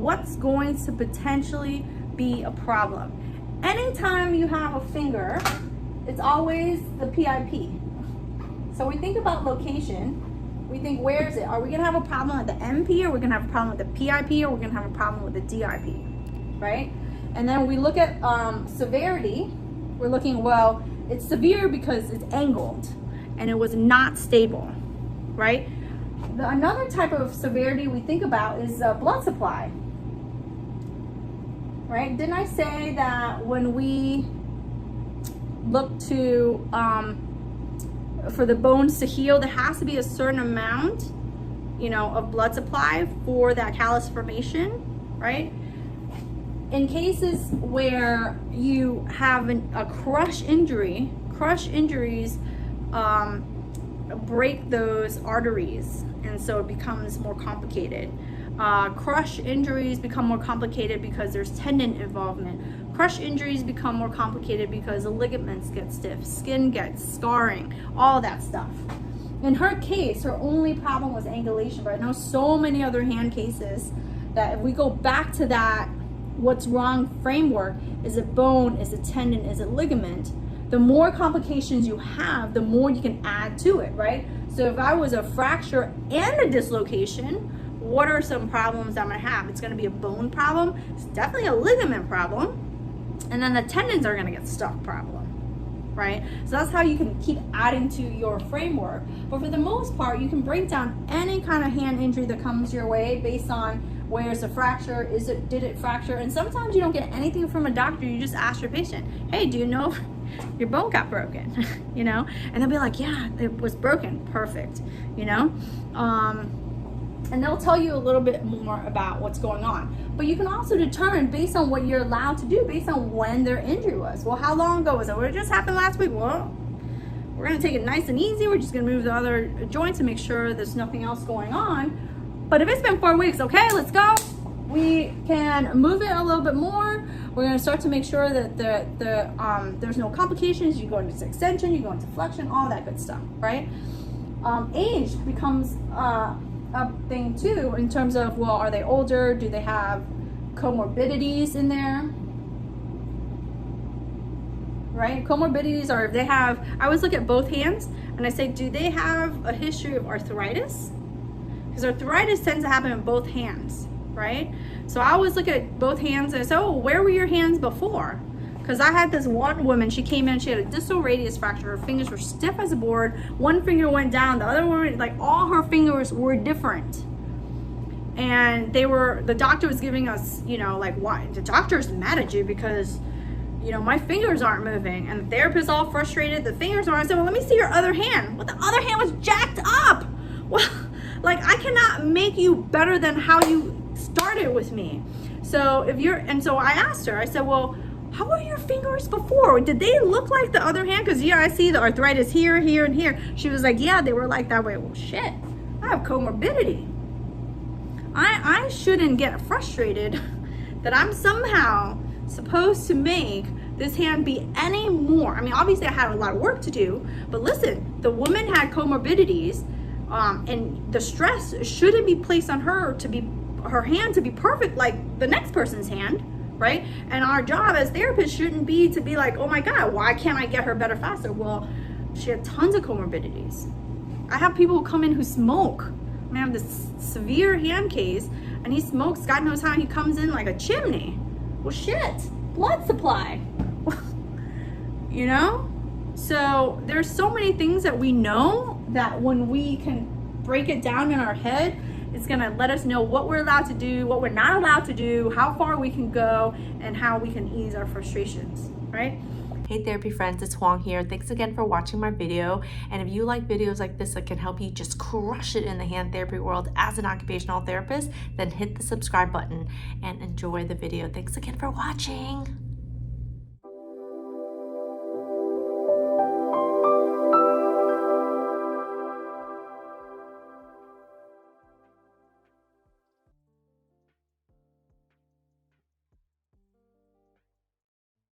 what's going to potentially be a problem. Anytime you have a finger, it's always the PIP. So we think about location. We think, where is it? Are we gonna have a problem at the MP, or we're gonna have a problem with the PIP, or we're gonna have a problem with the DIP, right? And then we look at severity. We're looking, well, it's severe because it's angled and it was not stable, right? Another type of severity we think about is blood supply, right? Didn't I say that when we look to for the bones to heal, there has to be a certain amount, of blood supply for that callus formation, right? In cases where you have a crush injury, crush injuries break those arteries, and so it becomes more complicated. Crush injuries become more complicated because there's tendon involvement. Crush injuries become more complicated because the ligaments get stiff, skin gets scarring, all that stuff. In her case, her only problem was angulation, but I know so many other hand cases that if we go back to that what's wrong framework, is it bone, is it tendon, is it ligament, the more complications you have, the more you can add to it, right? So if I was a fracture and a dislocation, what are some problems I'm gonna have? It's gonna be a bone problem, it's definitely a ligament problem, and then the tendons are gonna get stuck problem, right? So that's how you can keep adding to your framework. But for the most part, you can break down any kind of hand injury that comes your way based on where's the fracture, did it fracture? And sometimes you don't get anything from a doctor, you just ask your patient, hey, do you know your bone got broken? And they'll be like, yeah, it was broken, perfect, and they'll tell you a little bit more about what's going on. But you can also determine based on what you're allowed to do, based on when their injury was. Well, how long ago was it? Well, it just happened last week. Well, we're gonna take it nice and easy. We're just gonna move the other joints to make sure there's nothing else going on. But if it's been 4 weeks, okay, let's go. We can move it a little bit more. We're gonna start to make sure that there's no complications. You go into extension, you go into flexion, all that good stuff, right? Age becomes a thing too, in terms of, well, are they older? Do they have comorbidities in there? Right? Comorbidities are if they have, I always look at both hands and I say, do they have a history of arthritis? Because arthritis tends to happen in both hands, right? So I always look at both hands and I say, oh, where were your hands before? Because I had this one woman, she came in, she had a distal radius fracture. Her fingers were stiff as a board. One finger went down, the other one, like all her fingers were different. And the doctor was giving us, why? The doctor's mad at you because, my fingers aren't moving. And the therapist's all frustrated, the fingers aren't. I said, well, let me see your other hand. Well, the other hand was jacked up. Well, I cannot make you better than how you started with me. So so I asked her, I said, well, how were your fingers before? Did they look like the other hand? Because I see the arthritis here, here, and here. She was like, yeah, they were like that way. Well, shit, I have comorbidity. I shouldn't get frustrated that I'm somehow supposed to make this hand be any more. I mean, obviously I had a lot of work to do, but listen, the woman had comorbidities, and the stress shouldn't be placed on her her hand to be perfect like the next person's hand. Right? And our job as therapists shouldn't be to be like, oh my God, why can't I get her better faster? Well, she had tons of comorbidities. I have people who come in who smoke. I have this severe hand case and he smokes, God knows how, he comes in like a chimney. Well, shit, blood supply. So there's so many things that we know that when we can break it down in our head, it's gonna let us know what we're allowed to do, what we're not allowed to do, how far we can go, and how we can ease our frustrations, right? Hey therapy friends, it's Huang here. Thanks again for watching my video. And if you like videos like this that can help you just crush it in the hand therapy world as an occupational therapist, then hit the subscribe button and enjoy the video. Thanks again for watching.